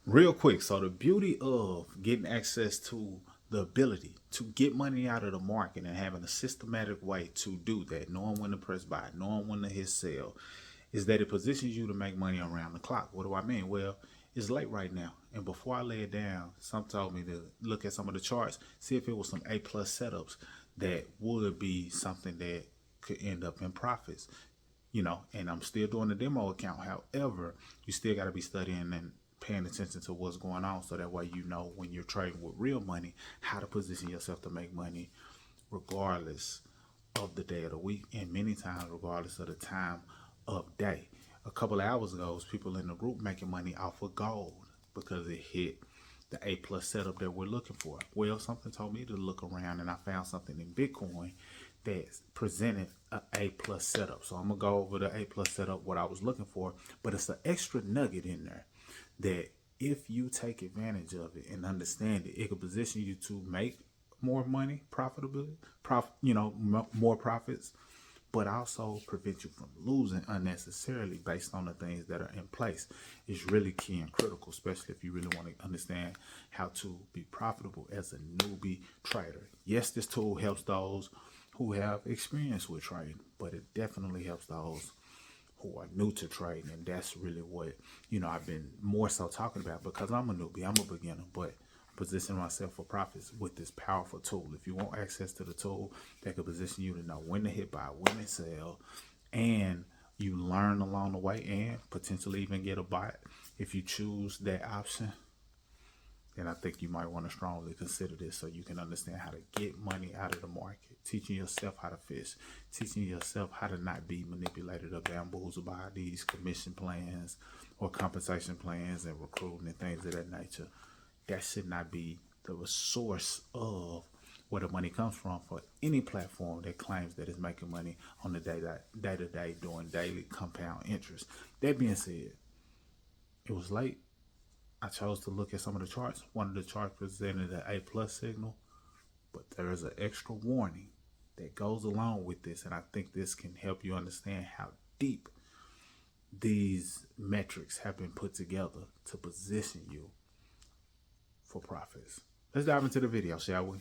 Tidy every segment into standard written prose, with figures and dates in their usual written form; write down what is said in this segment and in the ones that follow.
Real quick, so the beauty of getting access to the ability to get money out of the market and having a systematic way to do that, knowing when to press buy, knowing when to hit sell, is that it positions you to make money around the clock. What do I mean? Well, it's late right now, and before I lay it down, some told me to look at some of the charts, see if it was some A plus setups that would be something that could end up in profits. And I'm still doing the demo account. However, you still got to be studying and paying attention to what's going on, so that way you know when you're trading with real money how to position yourself to make money regardless of the day of the week, and many times regardless of the time of day. A couple of hours ago, was people in the group making money off of gold because it hit the A plus setup that we're looking for. Well, something told me to look around, and I found something in Bitcoin that presented a plus setup. So I'm gonna go over the A plus setup, what I was looking for, but it's an extra nugget in there that if you take advantage of it and understand it, it could position you to make more money, more profits, but also prevent you from losing unnecessarily based on the things that are in place. Is really key and critical, especially if you really want to understand how to be profitable as a newbie trader. Yes, this tool helps those who have experience with trading, but it definitely helps those who are new to trading. And that's really what, I've been more so talking about, because I'm a newbie, I'm a beginner, but position myself for profits with this powerful tool. If you want access to the tool that could position you to know when to hit buy, when to sell, and you learn along the way and potentially even get a bot if you choose that option, then I think you might want to strongly consider this, so you can understand how to get money out of the market, teaching yourself how to fish, teaching yourself how to not be manipulated or bamboozled by these commission plans or compensation plans and recruiting and things of that nature. That should not be the source of where the money comes from for any platform that claims that it's making money on the day to day doing daily compound interest. That being said, it was late. I chose to look at some of the charts. One of the charts presented an A plus signal, but there is an extra warning that goes along with this, and I think this can help you understand how deep these metrics have been put together to position you for profits. Let's dive into the video, shall we?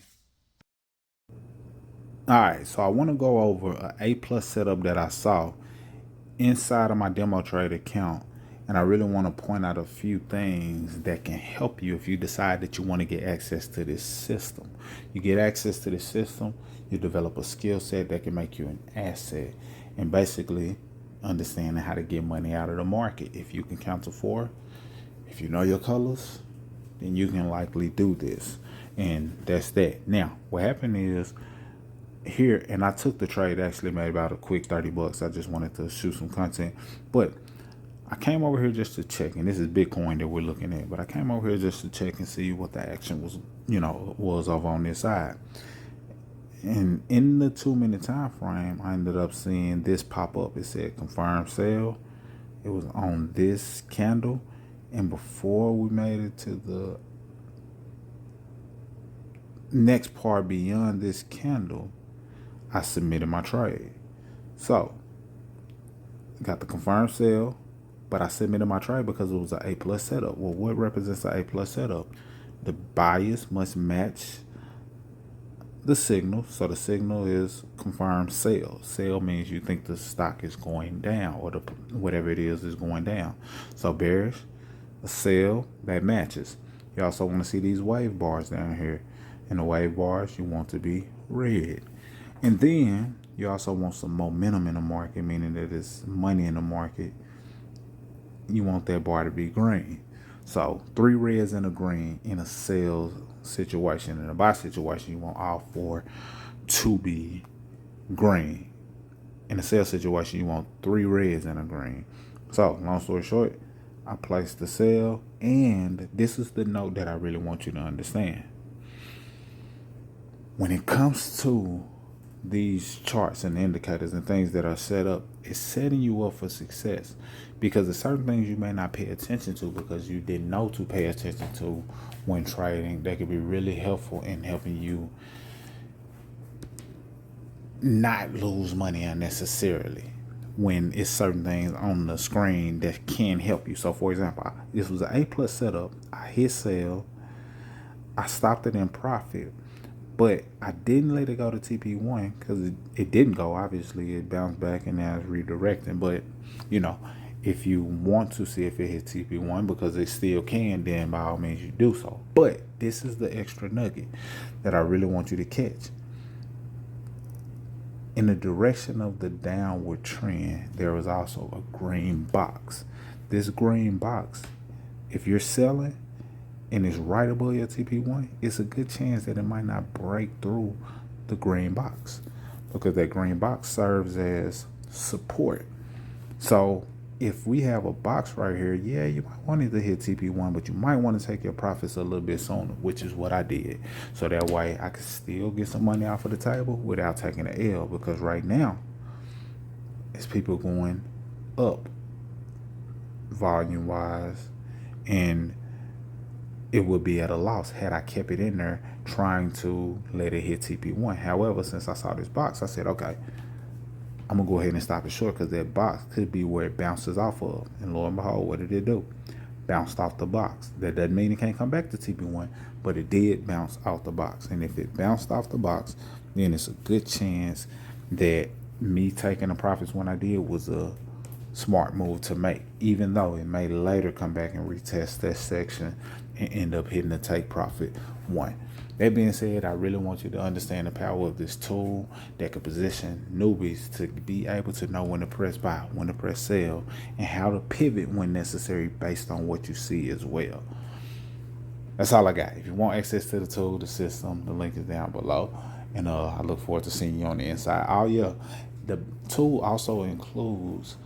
All right, so I want to go over an A plus setup that I saw inside of my demo trade account, and I really want to point out a few things that can help you if you decide that you want to get access to this system. You get access to this system, you develop a skill set that can make you an asset, and basically understanding how to get money out of the market. If you can count to four, if you know your colors, then you can likely do this. And that's that. Now, what happened is here, and I took the trade, actually made about a quick $30. I just wanted to shoot some content, but I came over here just to check, and this is Bitcoin that we're looking at, but I came over here just to check and see what the action was over on this side. And in the 2 minute time frame, I ended up seeing this pop up. It said confirm sale. It was on this candle, and before we made it to the next part beyond this candle, I submitted my trade. So got the confirmed sale, but I submitted my trade because it was an A plus setup. Well, what represents an A plus setup? The bias must match the signal. So the signal is confirmed sale. Sale means you think the stock is going down, or whatever it is going down. So bearish, a sale that matches. You also want to see these wave bars down here. And the wave bars, you want to be red. And then you also want some momentum in the market, meaning that it's money in the market. You want that bar to be green. So 3 reds and a green in a sell situation. In a buy situation, you want all 4 to be green. In a sell situation, you want 3 reds and a green. So long story short, I placed the sell, and this is the note that I really want you to understand. When it comes to these charts and indicators and things that are set up, it's setting you up for success, because there's certain things you may not pay attention to because you didn't know to pay attention to when trading. That could be really helpful in helping you not lose money unnecessarily. when it's certain things on the screen that can help you. So for example, this was an A+ setup. I hit sell. I stopped it in profit, but I didn't let it go to TP1 because it didn't go. Obviously, it bounced back and now it's redirecting. But, you know, if you want to see if it hits TP1, because it still can, then by all means you do so. But this is the extra nugget that I really want you to catch. In the direction of the downward trend, there is also a green box. This green box, if you're selling and it's right above your TP1, it's a good chance that it might not break through the green box, because that green box serves as support. So if we have a box right here, yeah, you might want it to hit TP1, but you might want to take your profits a little bit sooner, which is what I did. So that way I could still get some money off of the table without taking an L, because right now it's people going up volume wise, and it would be at a loss had I kept it in there trying to let it hit TP1. However, since I saw this box, I said, okay, I'm gonna go ahead and stop it short, because that box could be where it bounces off of. And lo and behold, what did it do? Bounced off the box. That doesn't mean it can't come back to TP1, but it did bounce off the box. And if it bounced off the box, then it's a good chance that me taking the profits when I did was a smart move to make, even though it may later come back and retest that section and end up hitting the take profit one. That being said, I really want you to understand the power of this tool that could position newbies to be able to know when to press buy, when to press sell, and how to pivot when necessary based on what you see as well. That's all I got. If you want access to the tool, the system, the link is down below. And I look forward to seeing you on the inside. Oh yeah, the tool also includes,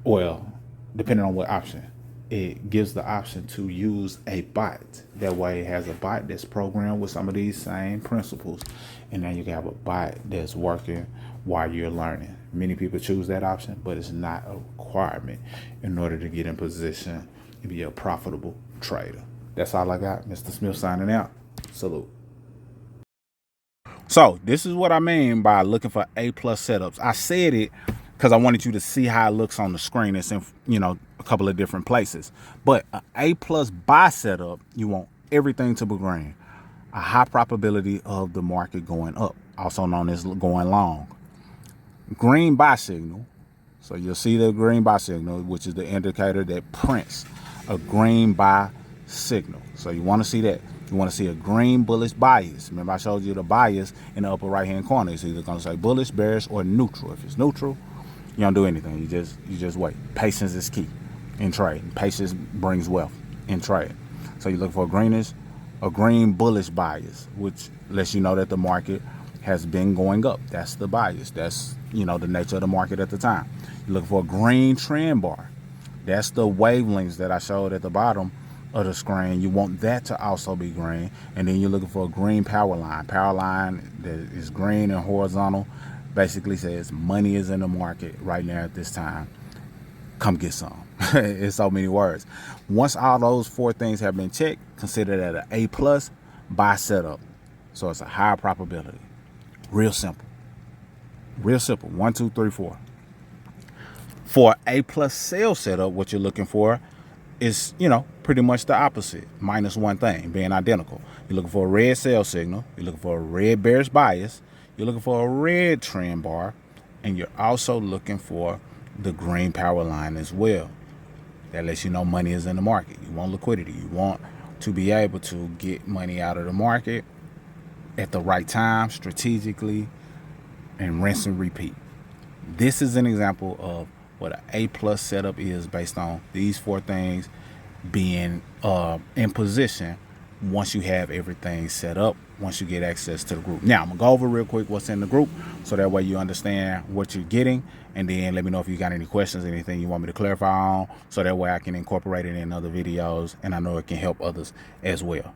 well, depending on what option, it gives the option to use a bot. That way it has a bot that's programmed with some of these same principles, and then you can have a bot that's working while you're learning. Many people choose that option, but it's not a requirement in order to get in position and be a profitable trader. That's all I got. Mr. Smith signing out. Salute. So this is what I mean by looking for A+ setups. I said it because I wanted you to see how it looks on the screen. It's in, a couple of different places. But an A+ buy setup, you want everything to be green. A high probability of the market going up, also known as going long. Green buy signal. So you'll see the green buy signal, which is the indicator that prints a green buy signal. So you want to see that. You want to see a green bullish bias. Remember I showed you the bias in the upper right hand corner. It's either going to say bullish, bearish, or neutral. If it's neutral, you don't do anything. You just wait. Patience is key in trading. Patience brings wealth in trading. So you look for a green bullish bias, which lets you know that the market has been going up. That's the bias. That's the nature of the market at the time. You look for a green trend bar. That's the wavelengths that I showed at the bottom of the screen. You want that to also be green. And then you're looking for a green power line. Power line that is green and horizontal basically says money is in the market right now at this time. Come get some. It's so many words. Once all those four things have been checked, consider that an A+ buy setup. So it's a higher probability. Real simple. Real simple. 1, 2, 3, 4. For A+ sell setup, what you're looking for is, pretty much the opposite, minus one thing, being identical. You're looking for a red sell signal. You're looking for a red bearish bias. You're looking for a red trend bar. And you're also looking for the green power line as well. That lets you know money is in the market. You want liquidity. You want to be able to get money out of the market at the right time, strategically, and rinse and repeat. This is an example of what an A+ setup is based on these four things being in position once you have everything set up, once you get access to the group. Now, I'm going to go over real quick what's in the group so that way you understand what you're getting, and then let me know if you got any questions, anything you want me to clarify on, so that way I can incorporate it in other videos, and I know it can help others as well.